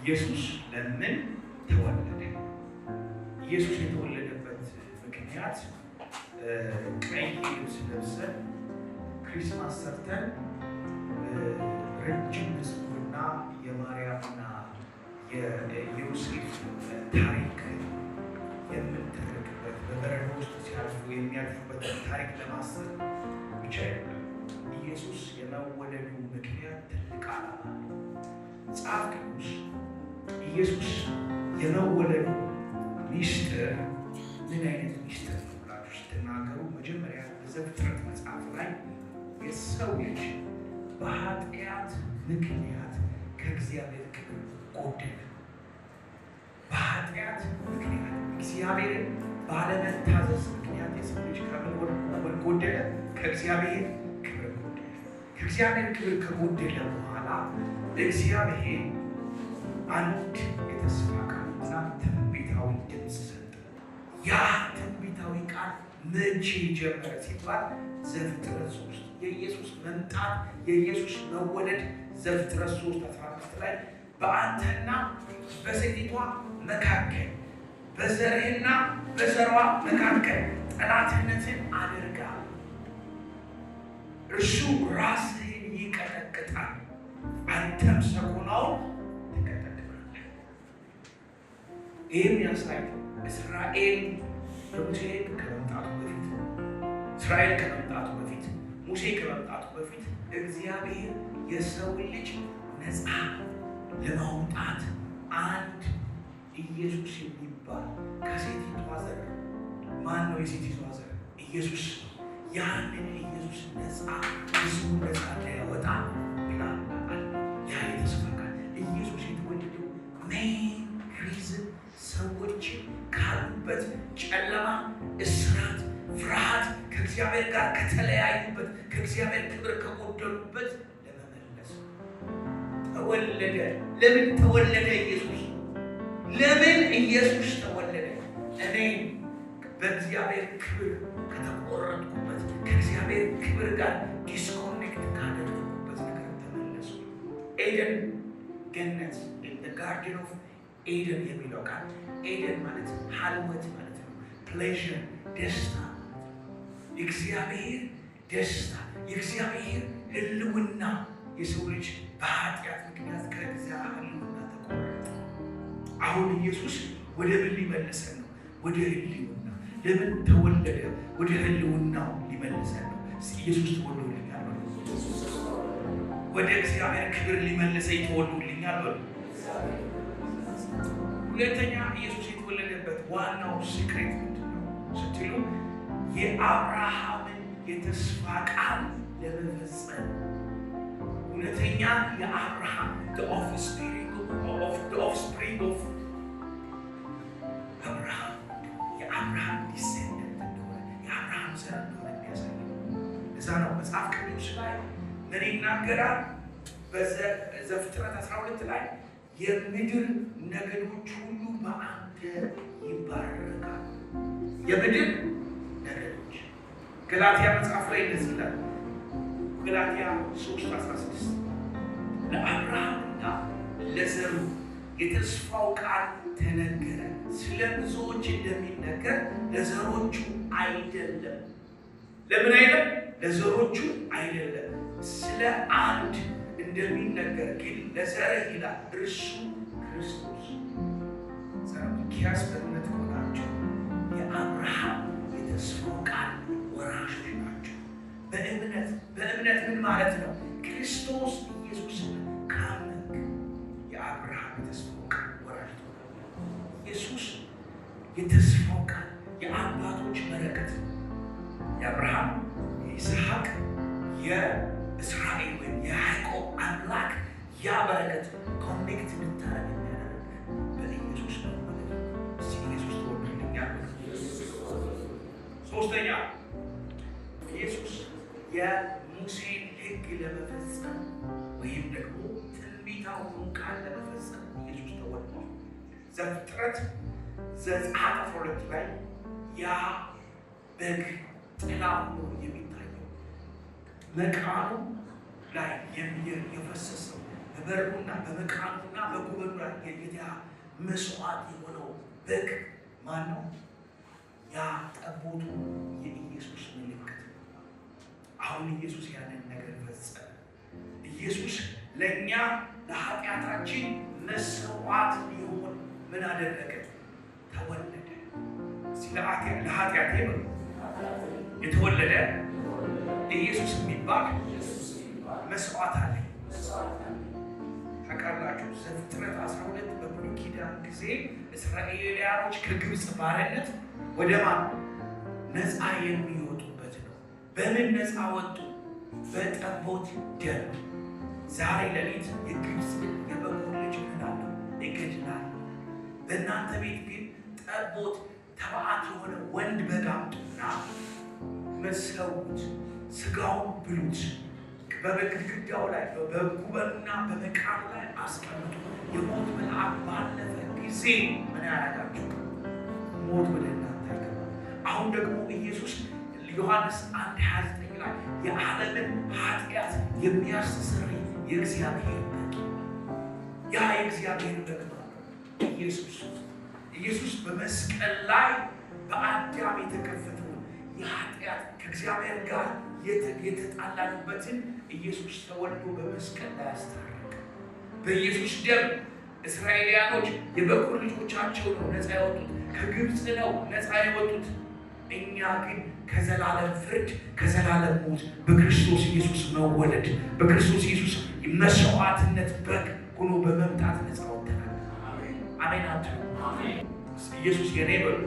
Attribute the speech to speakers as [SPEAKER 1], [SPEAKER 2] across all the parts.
[SPEAKER 1] ኢየሱስ ለምን ተወለደ? ኢየሱስ የተወለደበት ምክንያት ቀይ ልብስ ለብሰን ክሪስማስ ሰርተን ረጅም ህዝቡና የማርያምና የዮሴፍ ታሪክ የምንተረክበት በበረዶ ውስጥ ሲያልፉ የሚያልፉበትን ታሪክ ለማሰብ ብቻ አይደለም። ኢየሱስ የመወለዱ ምክንያት ትልቅ ዓላማ ነው። መጽሐፍ ቅዱስ ኢየሱስ የመወለዱ ሚስጥር ምን አይነት ሚስጥር ነው ብላችሁ ስትናገሩ መጀመሪያ በዘፍጥረት መጽሐፍ ላይ የሰው ልጅ በኃጢአት ምክንያት ከእግዚአብሔር ክብር ጎደለ። በኃጢአት ምክንያት እግዚአብሔርን ባለመታዘዝ ምክንያት የሰው ልጅ ከምን ጎደለ? ከእግዚአብሔር ክብር ጎደለ። ከእግዚአብሔር ክብር ከጎደለ በኋላ እግዚአብሔር አንድ የተስፋ ቃልና ትንቢታዊ ድምፅ ሰጠ። ያ ትንቢታዊ ቃል መቼ ጀመረ ሲባል ዘፍጥረት 3 የኢየሱስ መምጣት የኢየሱስ መወለድ ዘፍጥረት 3:15 ላይ በአንተና በሴቲቷ መካከል በዘርህና በዘሯ መካከል ጠላትነትን አደርጋለሁ፣ እርሱ ራስህን ይቀጠቅጣል፣ አንተም ሰኮናውን ትቀጠቅጣለህ። ይህም ያሳያል እስራኤል በሙሴ ከመምጣቱ በፊት እስራኤል ከመምጣቱ በፊት ሙሴ ከመምጣቱ በፊት እግዚአብሔር የሰው ልጅ ነፃ ለማውጣት አንድ ኢየሱስ የሚባል ከሴቲቷ ዘር ማን ነው? የሴቲቷ ዘር ኢየሱስ። ያንን ኢየሱስ ነፃ ህዝቡ ነፃ ሊያወጣ ብላል። ያ የተስፋ ቃል ኢየሱስ የተወለደው ሜን ሪዝን ሰዎች ካሉበት ጨለማ፣ እስራት፣ ፍርሃት ከእግዚአብሔር ጋር ከተለያዩበት ከእግዚአብሔር ክብር ከጎደሉበት ለመመለስ ተወለደ። ለምን ተወለደ ኢየሱስ? ለምን ኢየሱስ ተወለደ? እኔ በእግዚአብሔር ክብር ከተቆረጥኩበት ከእግዚአብሔር ክብር ጋር ዲስኮኔክት ካደረግኩበት ነገር ተመለሱ። ኤደን ገነት ጋርደን ኦፍ ኤደን የሚለው ቃል ኤደን ማለት ሀልወት ማለት ነው። ፕሌዥር ደስታ፣ የእግዚአብሔር ደስታ፣ የእግዚአብሔር ህልውና። የሰው ልጅ በኃጢአት ምክንያት ከእግዚአብሔር ህልውና ተቆረጠ። አሁን ኢየሱስ ወደ ምን ሊመልሰን ነው? ወደ ህልውና። ለምን ተወለደ? ወደ ህልውናው ሊመልሰን ነው። ኢየሱስ ተወልዶልኛል በሉ። ወደ እግዚአብሔር ክብር ሊመልሰኝ ተወልዶልኛል በሉ። ሁለተኛ ኢየሱስ የተወለደበት ዋናው ሲክሬት ምንድን ነው ስትሉ የአብርሃምን የተስፋ ቃል ለመፈጸም እውነተኛ የአብርሃም the offspring of አብርሃም የአብርሃም ዲሴንደንት እንደሆነ የአብርሃም ዘር እንደሆነ የሚያሳይ እዛ ነው መጽሐፍ ቅዱስ ላይ ምን ይናገራል? በዘፍጥረት 12 ላይ የምድር ነገዶች ሁሉ በአንተ ይባረካሉ። የምድር ነገዶች ገላትያ መጽሐፍ ላይ እንደዚህ ይላል። ገላትያ 3:16 ለአብርሃምና ለዘሩ የተስፋው ቃል ተነገረ። ስለ ብዙዎች እንደሚነገር ለዘሮቹ አይደለም። ለምን አይደለም? ለዘሮቹ አይደለም። ስለ አንድ እንደሚነገር ግን ለዘርህ ይላል፣ እርሱ ክርስቶስ። ዘኪያስ በእምነት ሆናቸው የአብርሃም የተስፋው ቃል ወራሾች ናቸው። በእምነት ምን ማለት ነው? ክርስቶስ ኢየሱስን ካመንክ የአብርሃም የተስፋው ቃል ወራሽ ትሆናለህ። ኢየሱስ የተስፋው ቃል የአባቶች በረከት የአብርሃም የይስሐቅ የእስራኤል ወይም የያዕቆብ አምላክ ያ በረከት ኮኔክት እንድታረግ የሚያደርግ በኢየሱስ ነው ማለት ነው። እስቲ ኢየሱስ ተወልዶልኛል። ሶስተኛ ኢየሱስ የሙሴን ሕግ ለመፈጸም ወይም ደግሞ ትንቢታውን ቃል ለመፈጸም ኢየሱስ ተወልዷል። ዘፍጥረት 9:12 ላይ ያ በግ ጥላ ሆኖ የሚታየው መቃኑ ላይ የፈሰሰው በበሩና በመቃኑና በጉበኑ ላይ የጌታ መስዋዕት የሆነው በግ ማን ነው? ያ ጠቦቱ የኢየሱስ ምልክት ነው። አሁን ኢየሱስ ያንን ነገር ፈጸመ። ኢየሱስ ለእኛ ለኃጢአታችን መስዋዕት ሊሆን ምን አደረገ? ተወለደ። ለኃጢአቴ የተወለደ ኢየሱስ የሚባል መስዋዕት አለ። ታውቃላችሁ ዘፍጥረት 12 በብሉይ ኪዳን ጊዜ እስራኤላውያን ከግብፅ ባርነት ወደ ማን ነፃ የሚወጡበት ነው። በምን ነፃ ወጡ? በጠቦት ደም። ዛሬ ሌሊት የግብፅ የበጉ ልጅ ምናለው እገድላለሁ። በእናንተ ቤት ግን ጠቦት ተባዕት የሆነ ወንድ በግ አምጡና መሰውት፣ ስጋውን ብሉት፣ በግድግዳው ላይ በጉበኑና በመቃኑ ላይ አስቀምጡ። የሞት መልአክ ባለፈ ጊዜ ምን ያደርጋችሁ? ሞት ወደ እናንተ አይገባም። አሁን ደግሞ ኢየሱስ ዮሐንስ 1:29 ላይ የዓለምን ኃጢአት የሚያስተሰርይ የእግዚአብሔር በግ፣ ያ የእግዚአብሔር በግ ነው ኢየሱስ በመስቀል ላይ በአዳም የተከፈተውን የኃጢአት ከእግዚአብሔር ጋር የተጣላንበትን ኢየሱስ ተወልዶ በመስቀል ላይ አስታረቀ። በኢየሱስ ደም እስራኤላውያኖች የበኩር ልጆቻቸው ነው ነፃ ያወጡት፣ ከግብፅ ነው ነፃ ያወጡት። እኛ ግን ከዘላለም ፍርድ ከዘላለም ሞት በክርስቶስ ኢየሱስ መወለድ በክርስቶስ ኢየሱስ መስዋዕትነት በግ ሆኖ በመምጣት ነፃ ወጥተናል። አሜን አትሉ? ኢየሱስ የኔ በሉ።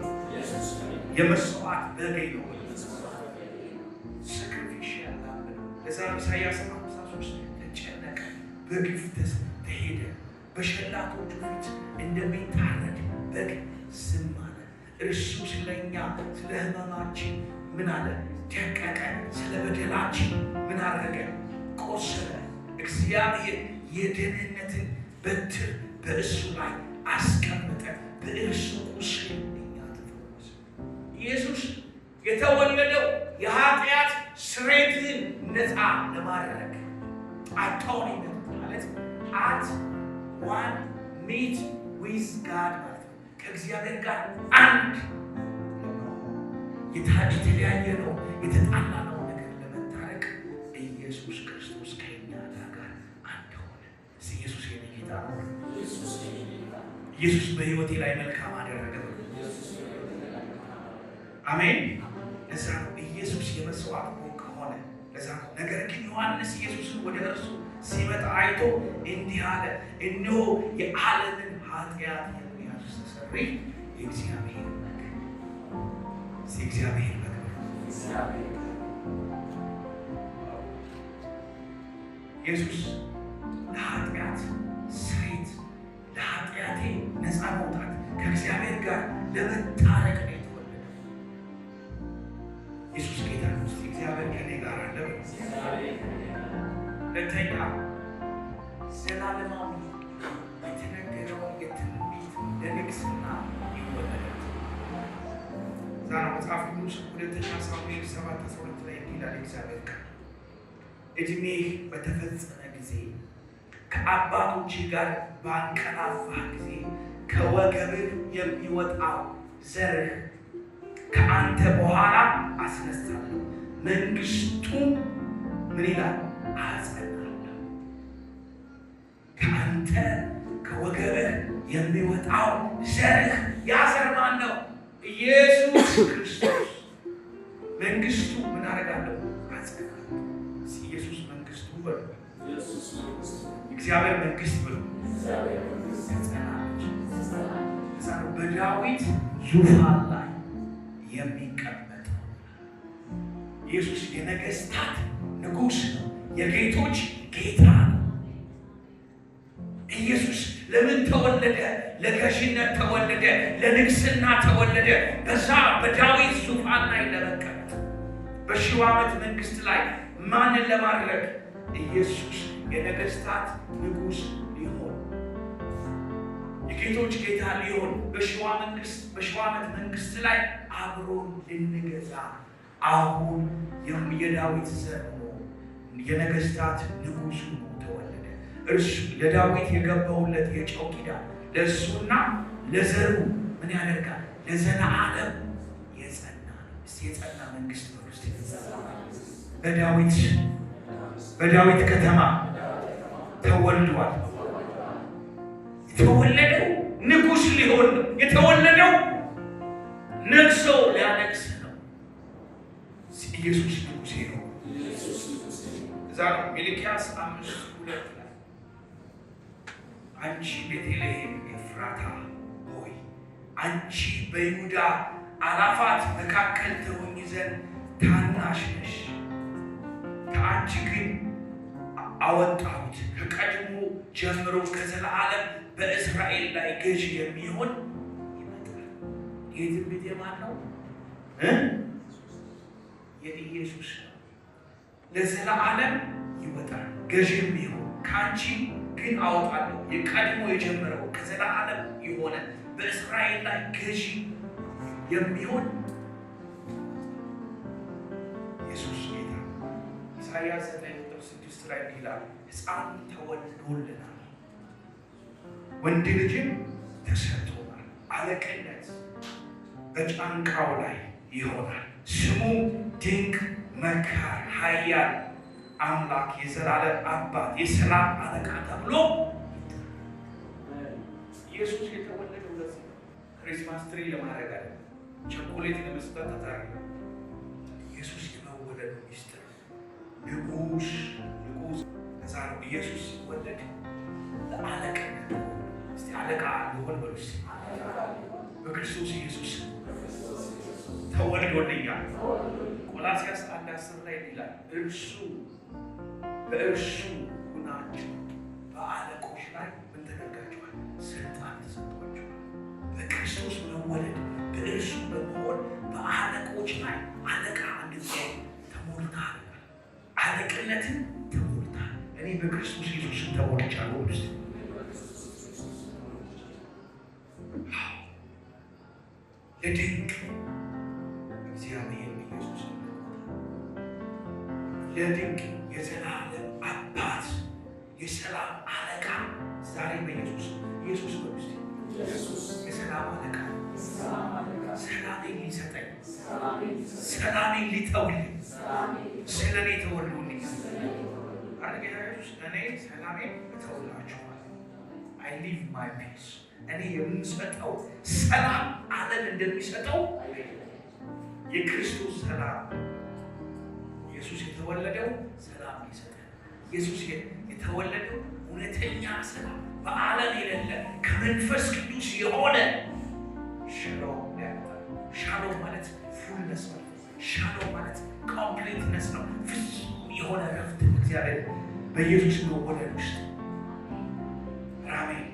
[SPEAKER 1] የመስዋዕት በግ ነው። ሳክሪፊሻል ላምብ ነው። ለዛ ኢሳይያስ 53 ተጨነቀ፣ በግፍ ተሄደ፣ በሸላቶቹ ፊት እንደሚታረድ በግ ዝም አለ። እርሱ ስለኛ ስለ ሕመማችን ምን አለ? ደቀቀ። ስለ በደላችን ምን አደረገ? ቆሰለ። እግዚአብሔር የደህንነትን በትር በእሱ ላይ አስቀመጠ። በእርሱ ቁስል እኛ ተፈወስን። ኢየሱስ የተወለደው የኃጢአት ስርየትን ነፃ ለማድረግ አቶኒመንት ማለት አት ዋን ሚት ዊዝ ጋድ ማለት ነው። ከእግዚአብሔር ጋር አንድ የተለያየ ነው የተጣላ ነው ነገር ለመታረቅ ኢየሱስ ክርስቶስ ከእኛ ጋር አንድ ሆነ። ኢየሱስ የኔ ጌታ ነው። ኢየሱስ በሕይወቴ ላይ መልካም አደረገ። አሜን። ለዛ ነው ኢየሱስ የመስዋዕት በግ ከሆነ ለዛ ነው። ነገር ግን ዮሐንስ ኢየሱስን ወደ እርሱ ሲመጣ አይቶ እንዲህ አለ፣ እነሆ የዓለምን ኃጢአት የሚያስተሰርይ የእግዚአብሔር በግ። የእግዚአብሔር በግ ኢየሱስ ለኃጢአት ስርየት ለኃጢአቴ ነፃ መውጣት ከእግዚአብሔር ጋር ለመታረቅ ነው የተወለደው። ኢየሱስ ጌታ ነው። እግዚአብሔር ከኔ ጋር አለ። ሁለተኛ ዘላለማዊ የተነገረውን የትንቢት ለንግስና ይወለዳል። ዛሬ መጽሐፍ ቅዱስ ሁለተኛ ሳሙኤል 7:12 ላይ ይላል እግዚአብሔር ቃል እድሜህ በተፈጸመ ጊዜ ከአባቶች ጋር ባንቀላፋህ ጊዜ ከወገብህ የሚወጣው ዘርህ ከአንተ በኋላ አስነሳለሁ፣ መንግስቱም ምን ይላል? አጸናለሁ። ከአንተ ከወገብህ የሚወጣው ዘርህ ያ ዘር ማን ነው? ኢየሱስ ክርስቶስ። መንግስቱ ምን አደርጋለሁ? አጸናለሁ። ኢየሱስ መንግስቱ በሉ። እግዚአብሔር መንግስት ብሎ በዳዊት ዙፋን ላይ የሚቀመጠው ኢየሱስ የነገስታት ንጉሥ ነው፣ የጌቶች ጌታ ነው። ኢየሱስ ለምን ተወለደ? ለገዥነት ተወለደ፣ ለንግስና ተወለደ። በዛ በዳዊት ዙፋን ላይ ለመቀመጥ በሺው ዓመት መንግስት ላይ ማንን ለማድረግ? ኢየሱስ የነገስታት ንጉሥ ሊሆን የጌቶች ጌታ ሊሆን በሺው ዓመት መንግስት ላይ አብሮን ልንገዛ አሁን የዳዊት ዘር ሆኖ የነገስታት ንጉሥ ሆኖ ተወለደ። እርሱ ለዳዊት የገባውለት የጨው ኪዳን ለእሱና ለዘሩ ምን ያደርጋል? ለዘላለም የጸና እስቲ የጸና መንግስት በውስጥ በዳዊት ከተማ ተወልዷል። የተወለደው ንጉሥ ሊሆን ነው። የተወለደው ነግሶ ሊያነግስ ነው። ኢየሱስ ንጉሴ ነው። እዛ ነው ሚልክያስ 5:2 ላይ አንቺ ቤተልሔም ኤፍራታ ሆይ አንቺ በይሁዳ አላፋት መካከል ትሆኚ ዘንድ ታናሽ ነሽ፣ ከአንቺ ግን አወጣሁት ከቀድሞ ጀምሮ ከዘላለም በእስራኤል ላይ ገዢ የሚሆን ይመጣል። ይህ ትንቢት የማን ነው? የኢየሱስ ነው። ለዘላለም ይወጣል ገዢ የሚሆን ከአንቺ ግን አወጣለሁ። የቀድሞ የጀመረው ከዘላለም የሆነ በእስራኤል ላይ ገዢ የሚሆን ኢየሱስ ጌታ። ኢሳይያስ 9:6 ላይ ይላል ሕፃን ተወልዶልናል፣ ወንድ ልጅም ተሰጥቶናል፣ አለቅነት በጫንቃው ላይ ይሆናል፣ ስሙ ድንቅ መካር፣ ኃያል አምላክ፣ የዘላለም አባት፣ የሰላም አለቃ ተብሎ ኢየሱስ የተወለደው ለዚህ ነው። ክሪስማስ ትሪ ለማድረግ አለ፣ ቸኮሌት ለመስጠት ተዛሪ ነው። ኢየሱስ የመወለዱ ሚስጥር ንጉሥ እዛ ነው። ኢየሱስ ሲወለድ ለአለቅነት እስቲ አለቃ ልሆን በሉስ በክርስቶስ ኢየሱስ ተወልዶልኛል። ቆላስይስ 1:10 ላይ ይላል በእርሱ ሁናችሁ በአለቆች ላይ ምን ተደርጋችኋል? ስልጣን ተሰጥቷችኋል። በክርስቶስ መወለድ በእርሱ በመሆን በአለቆች ላይ አለቃ እንድትሆን ተሞልተሃል። አለቅነትን ተሞልተሃል። እኔ በክርስቶስ ኢየሱስ ተሞልቻለሁ። ለድንቅ እግዚአብሔር ኢየሱስ ለድንቅ የዘላለም አባት የሰላም አለቃ ዛሬ በኢየሱስ የሰላም አለቃ ሰላሜን ሊሰጠኝ ሰላሜን ሊተውልኝ ስለ እኔ ተወልዶልኝ አርገያዮች እኔ ሰላሜን እተውላችኋል። I live my peace። እኔ የምሰጠው ሰላም ዓለም እንደሚሰጠው የክርስቶስ ሰላም ኢየሱስ የተወለደው ሰላም ይሰጣል። ኢየሱስ የተወለደው እውነተኛ ሰላም በዓለም የሌለ ከመንፈስ ቅዱስ የሆነ ሻሎም ያመጣል። ሻሎም ማለት ፉልነስ ነው። ሻሎም ማለት ኮምፕሊትነስ ነው። ፍጹም የሆነ ረፍት እግዚአብሔር በኢየሱስ መወለድ ውስጥ አሜን።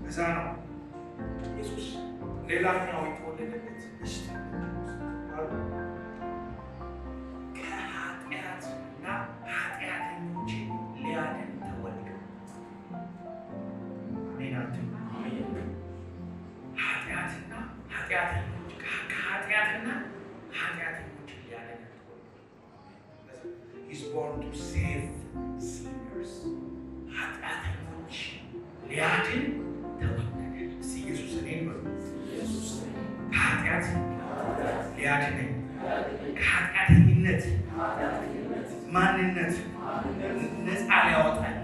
[SPEAKER 1] እዛ ነው ኢየሱስ ሌላኛው የተወለደበት ምስጢር ከኃጢአትና ኃጢአተኞች ሊያድን ተወለደ። ኃጢአትና ኃጢአተኞች ከኃጢአትና ኃጢአተኞች ሊያድን ተወለደ። He's born to save sinners። ኃጢአተኞች ሊያድን ተወለደ። ኢየሱስ እኔን በሉ ከኃጢአት ሊያድነኝ ከኃጢአተኝነት ማንነት ነፃ ሊያወጣኝ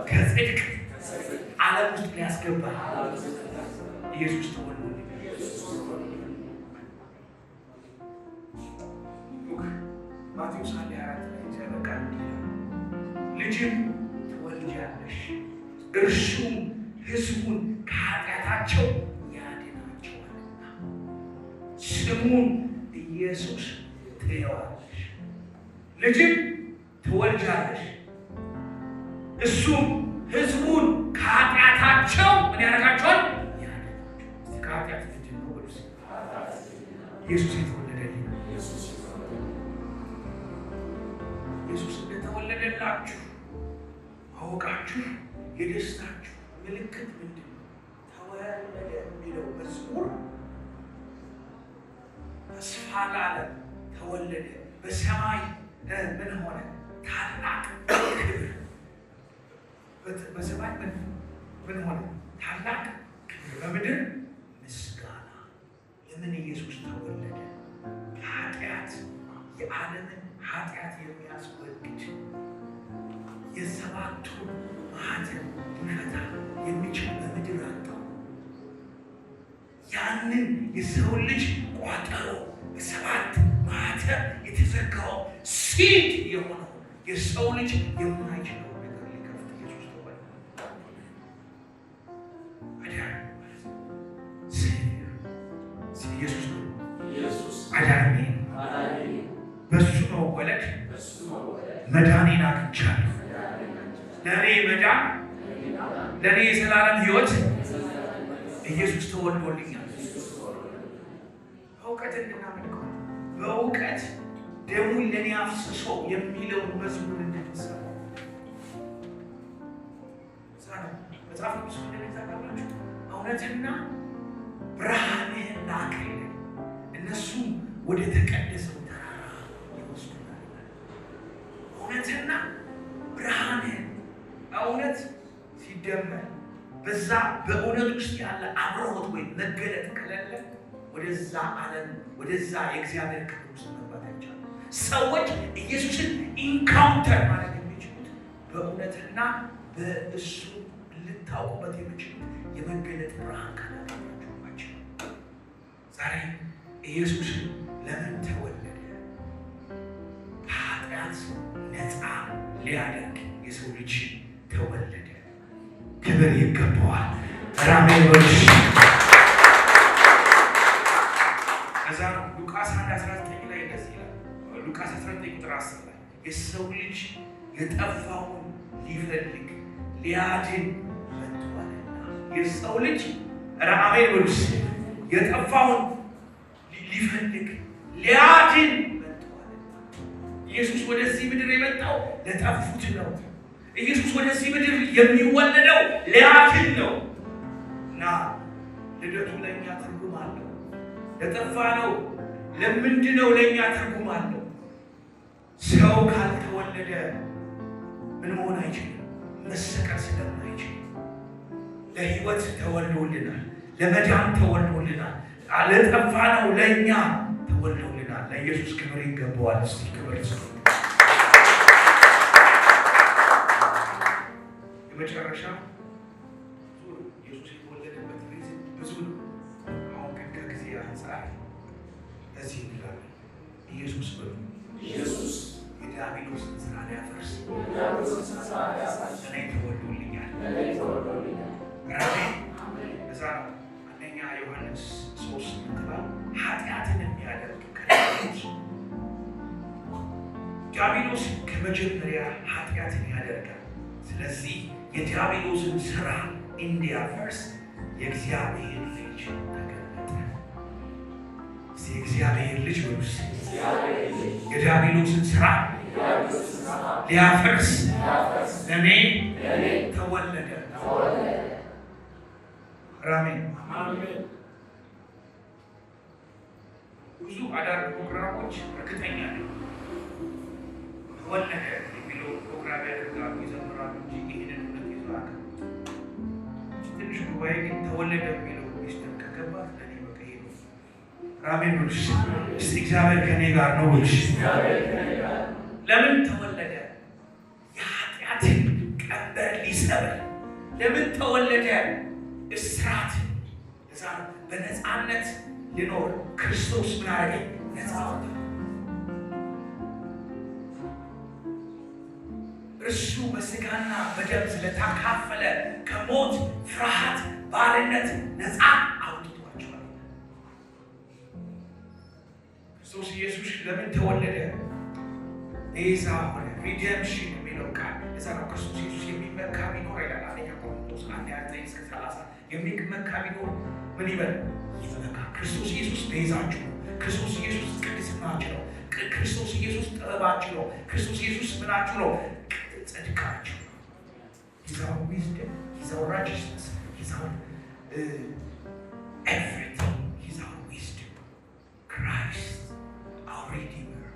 [SPEAKER 1] ከጽድቅ ዓለም ውስጥ ሊያስገባኝ ኢየሱስ ተወልዶልኝ። ማቴዎስ 1:24 ላይ ቃል ልጅም ትወልጃለሽ እርሱም ሕዝቡን ከኃጢአታቸው ያድናቸዋልና ስሙን ኢየሱስ ትይዋለሽ። ልጅም ትወልጃለሽ እሱም ሕዝቡን ከኃጢአታቸው ምን ያደርጋቸዋል? ያድናቸዋል። ከኃጢአት ምንድን ነው? ኢየሱስ የተወለደልኝ ኢየሱስ እንደተወለደላችሁ አውቃችሁ የደስታችሁ ምልክት ምንድን ነው? ተወለደ የሚለው መዝሙር ተስፋ ለዓለም ተወለደ፣ በሰማይ ምን ሆነ? ታላቅ ክብር በሰማይ ምን ሆነ? ታላቅ በምድር ምስጋና። ለምን? ኢየሱስ ተወለደ። ኃጢአት የዓለምን ኃጢአት የሚያስወግድ የሰባቱ ማኅተም ሊፈታ የሚችል በምድር አጣው። ያንን የሰው ልጅ ቋጠሮ በሰባት ማኅተም የተዘጋው ሲድ የሆነው የሰው ልጅ የማይችለው ነገር ሊከፍት ኢየሱስ ተወለደ። ኢየሱስ ነው። አዳኝ በሱ መወለድ መዳኔን አግኝቻለሁ። ለእኔ መዳን፣ ለእኔ የዘላለም ሕይወት ኢየሱስ ተወልዶልኛል። በእውቀት እንድናመልከው በእውቀት ደሙን ለእኔ አፍስሶ የሚለው መዝሙር እንድንሰማ መጽሐፍ ቅዱስ እንደሚዛጋላችሁ እውነትና ብርሃንህን ላክልን እነሱ ወደ ተቀደሰው ተራራ ይወስዱናል። እውነትና ብርሃንህን እውነት ሲደመር በዛ በእውነት ውስጥ ያለ አብሮት ወይም መገለጥ ከሌለ ወደዛ ዓለም ወደዛ የእግዚአብሔር ክብር ውስጥ መግባት አይቻልም። ሰዎች ኢየሱስን ኢንካውንተር ማድረግ የሚችሉት በእውነትና በእሱ ልታውቁበት የሚችሉት የመገለጥ ብርሃን ካላገኛችሁ ናቸው። ዛሬ ኢየሱስ ለምን ተወለደ? ከኃጢአት ነፃ ሊያደርግ የሰው ልጅ ተወለደ። ክብር ይገባዋል። ራሜን ወልሽ ከዛ ሉቃስ 1:19 ላይ እንደዚህ ይላል። ሉቃስ 19 ቁጥር 10 ላይ የሰው ልጅ የጠፋውን ሊፈልግ ሊያድን መጥቷልና። የሰው ልጅ ራሜን ወልሽ የጠፋውን ሊፈልግ ሊያድን መጥቷልና። ኢየሱስ ወደዚህ ምድር የመጣው ለጠፉት ነው። ኢየሱስ ወደዚህ ምድር የሚወለደው ሊያድን ነው እና ልደቱ ለእኛ ትርጉም አለው። ለጠፋ ነው ለምንድነው ለእኛ ትርጉም አለው። ሰው ካልተወለደ ምን መሆን አይችልም፣ መሰቀል ስለማይችል ለሕይወት ተወልዶልናል፣ ለመዳን ተወልዶልናል። ለጠፋ ነው ለእኛ ተወልዶልናል። ለኢየሱስ ክብር ይገባዋል። እስቲ ክብር ይስጡ። መጨረሻ ኢየሱስ የተወለደበት ሪዝን ብዙ ነው። አሁን ግን ከጊዜ አንጻር እዚህ እንላለን። ኢየሱስ የዲያብሎስን ስራ ሊያፈርስ እኔ ተወልዶልኛል። እዛ ነው አንደኛ ዮሐንስ 3 ኃጢአትን የሚያደርግ ዲያብሎስ ከመጀመሪያ ኃጢአትን ያደርጋል። ስለዚህ የዲያብሎስን ስራ እንዲያፈርስ የእግዚአብሔር ልጅ ተገለጠ። የእግዚአብሔር ልጅ ወይስ የዲያብሎስን ስራ ሊያፈርስ ለኔ ተወለደ። አሜን። ብዙ አዳር ፕሮግራሞች እርግጠኛ ነኝ ተወለደ የሚለው ፕሮግራም ያደርጋሉ፣ ይዘምራሉ እንጂ ይህንን እውነት ይዘዋል። ትንሽ ጉባኤ ግን ተወለደ የሚለው ሚስጥር ከገባት ለእኔ በቃ ይሄ ነው። አሜን ብሉሽ። እስቲ እግዚአብሔር ከእኔ ጋር ነው ብሉሽ። ለምን ተወለደ? የኃጢአትን ቀንበር ሊሰብር። ለምን ተወለደ? እስራት እዛ በነፃነት ሊኖር ክርስቶስ ምን አደረገ? ነፃ ወጣ። እርሱ በስጋና በደም ስለተካፈለ ከሞት ፍርሃት ባርነት ነፃ አውጥቷቸዋል። ክርስቶስ ኢየሱስ ለምን ተወለደ? ቤዛ ሆነ። ሪደምሽን የሚለው ቃል እዛ ነው። ክርስቶስ ኢየሱስ የሚመካ ቢኖር ይላል አንደኛ ቆሮንቶስ 1:29-30 የሚመካ ቢኖር ምን ይበል? ይመካ። ክርስቶስ ኢየሱስ ቤዛችሁ ነው። ክርስቶስ ኢየሱስ ቅድስናችሁ ነው። ክርስቶስ ኢየሱስ ጥበባችሁ ነው። ክርስቶስ ኢየሱስ ምናችሁ ነው? ጽድቃችሁ ነው። He's our wisdom, He's our righteousness, He's our everything. He's our wisdom. Christ, our Redeemer.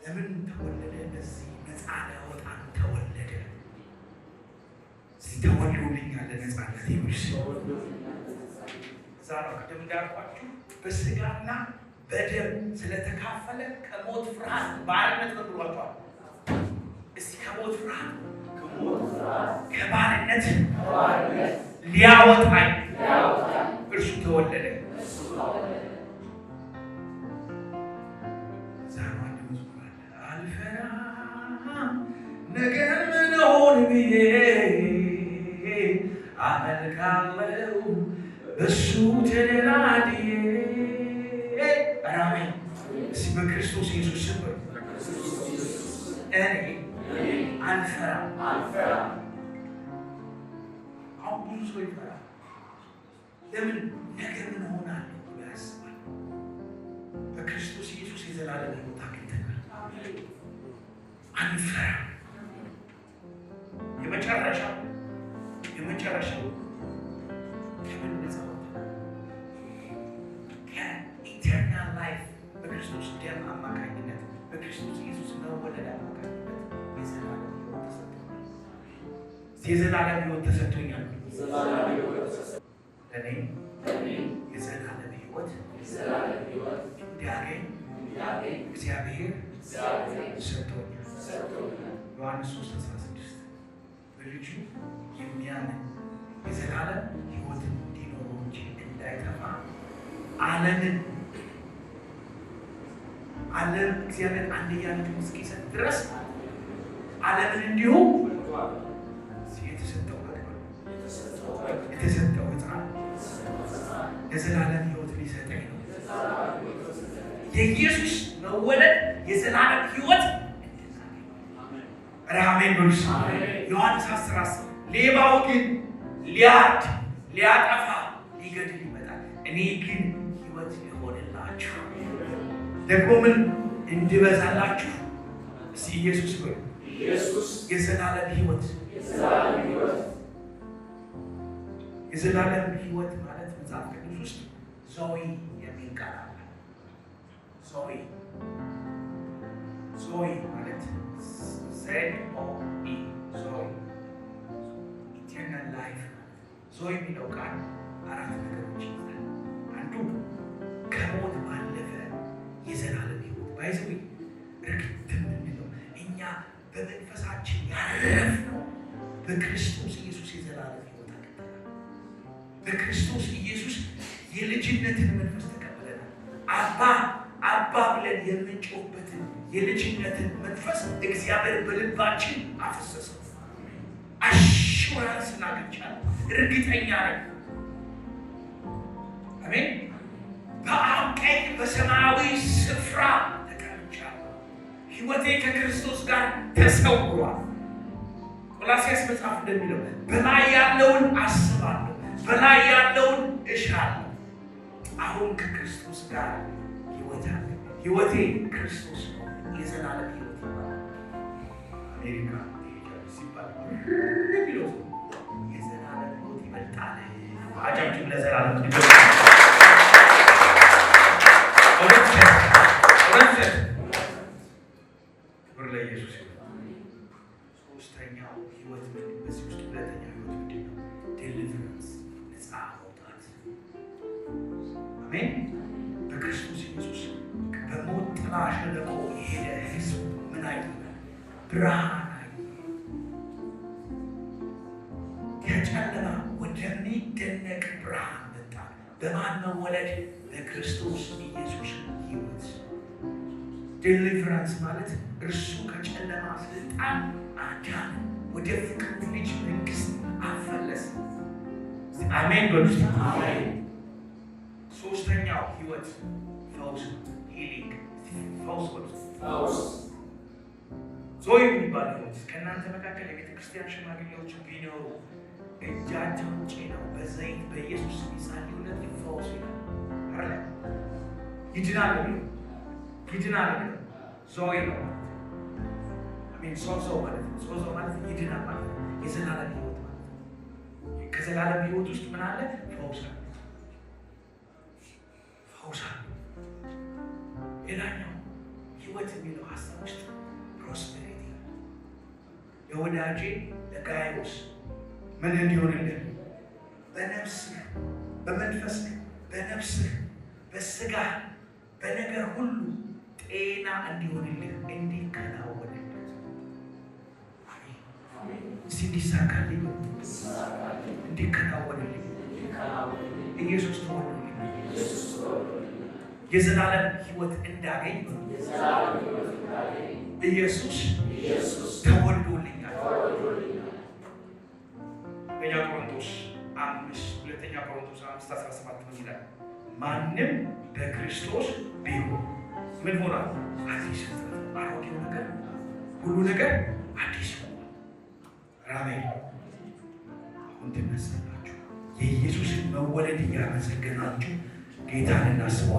[SPEAKER 1] ለምን ተወለደ? ለዚህ ነፃ ሊያወጣን ተወለደ። ነው ቅድም እንዳልኳችሁ በስጋና በደም ስለተካፈለ ከሞት ፍርሃት ባርነት ብሏቸዋል። እስቲ ከሞት ፍርሃት ከባርነት ሊያወጣኝ እርሱ ተወለደ። አልፈራም ነገር ምን ሆን ብዬ አመልካለሁ በሱ ተደላድዬ። አሜን። እስቲ በክርስቶስ ኢየሱስ ስም እኔ አልፈራም። አሁን ብዙ ሰው ይፈራል። ለምን? ነገር ምን ሆናለሁ ብሎ ያስባል። በክርስቶስ ኢየሱስ የዘላለም ሕይወት አግኝተናል። አንፈራም። የመጨረሻው ከምን ነፃ ወጥተናል? ከኢተርናል ላይፍ በክርስቶስ ደም አማካኝነት በክርስቶስ ኢየሱስ መወለድ አማካኝነት የዘላለም ሕይወት ተሰጥቶኛል። ለእኔ የዘላለም ሕይወት እንዲያገኝ እግዚአብሔር ሰጥቶኛል። ዮሐንስ 3:16 በልጁ የሚያምን የዘላለም ሕይወት እንዲኖረው እንጂ እንዳይጠፋ ዓለም እግዚአብሔር አንድያ ልጁን እስኪሰጥ ድረስ ዓለምን እንዲሁ የተሰጠው ሕፃን የዘላለም ሕይወት ሊሰጠኝ ነው። የኢየሱስ መወለድ የዘላለም ሕይወት አሜን ብሉስ። ዮሐንስ 10:10 ሌባው ግን ሊያርድ ሊያጠፋ ሊገድል ይመጣል፣ እኔ ግን ሕይወት ልሆንላችሁ ደግሞ ምን እንድበዛላችሁ። እስቲ ኢየሱስ በሉ። የዘላለም ሕይወት የዘላለም ሕይወት ማለት መጽሐፍ ቅዱስ ውስጥ ዞይ የሚል ቃል አለ። ዞይ ማለት ZOE ዞይ ኢተርናል ላይፍ። ዞይ የሚለው ቃል አራት ነገሮች ይይዛል። አንዱ ከሞት ባለፈ የዘላለም ሕይወት ባይዘው እርግጥ ምንድነው? እኛ በመንፈሳችን ያረፍነው በክርስቶስ ኢየሱስ የዘላለም ሕይወት አግኝተናል። በክርስቶስ ኢየሱስ የልጅነትን መንፈስ ተቀብለናል። አባ ብለን የምንጮህበትን የልጅነትን መንፈስ እግዚአብሔር በልባችን አፈሰሰ። አሹራንስ እናገኛለን። እርግጠኛ ነኝ። አሜን። በአብ ቀኝ በሰማያዊ ስፍራ ተቀምጫለሁ። ሕይወቴ ከክርስቶስ ጋር ተሰውሯል። ቆላስይስ መጽሐፍ እንደሚለው በላይ ያለውን አስባለሁ፣ በላይ ያለውን እሻለሁ። አሁን ከክርስቶስ ጋር ሕይወት አለ። ሕይወቴ ክርስቶስ ነው። የዘላለም ሕይወት ይባላል። አሜሪካ ሲባል የሚለው የዘላለም ሕይወት ይበልጣል። አጫጭም ለዘላለም ክብር ለኢየሱስ። ሶስተኛው ሕይወት በዚህ ውስጥ ሁለተኛው ሕይወት ምንድን ነው? ዴሊቨረንስ፣ ነፃ መውጣት። አሜን። በክርስቶስ ኢየሱስ በሞት ጥላ ሸለቆ የሄደ ሕዝብ ምን አይደለም? ብርሃን አየ። ከጨለማ ወደሚደነቅ ብርሃን መጣ። በማን መወለድ? በክርስቶስ ኢየሱስ ሕይወት። ዴሊቨረንስ ማለት እርሱ ከጨለማ ስልጣን አዳነ፣ ወደ ፍቅሩ ልጅ መንግስት አፈለሰ። አሜን በሉ። ሶስተኛው ሕይወት ፈውስ፣ ሂሊንግ። ፈውስ ዞይ የሚባል ሕይወት። ከእናንተ መካከል የቤተ ክርስቲያን ሽማግሌዎች ቢኖሩ እጃቸውን ጭነው በዘይት በኢየሱስ ይጸልዩለት ይፈወሱ ይላል። ይድናል ብሎ ዞይ ነው። አሜን። ሶዞ ማለት ይድናል ማለት ነው። የዘላለም ሕይወት ማለት ነው። ከዘላለም ሕይወት ውስጥ ምን አለ? ፈውስ አለ። ሌላኛው ሕይወት የሚለው ሀሳብ ውስጥ ፕሮስፔሪቲ ለወዳጄ ለጋይዮስ ምን እንዲሆንልን በነፍስ በመንፈስ በነፍስህ በስጋህ በነገር ሁሉ ጤና እንዲሆንልህ እንዲከናወንልህ እስቲ እንዲሳካልኝ እንዲከናወንልኝ ኢየሱስ ተወልዶልኝ የዘላለም ሕይወት እንዳገኝ ኢየሱስ ተወልዶልኛል። ሁለተኛ ቆሮንቶስ 5:17 ምን ይላል? ማንም በክርስቶስ ቢሆን ምን ሆኗል? አዲስ ፍጥረት፣ አሮጌው ነገር ሁሉ ነገር አዲስ ሆኗል። አሜን። አሁን ትነሳላችሁ። የኢየሱስን መወለድ እያመሰገናችሁ ጌታን እናስበዋለን።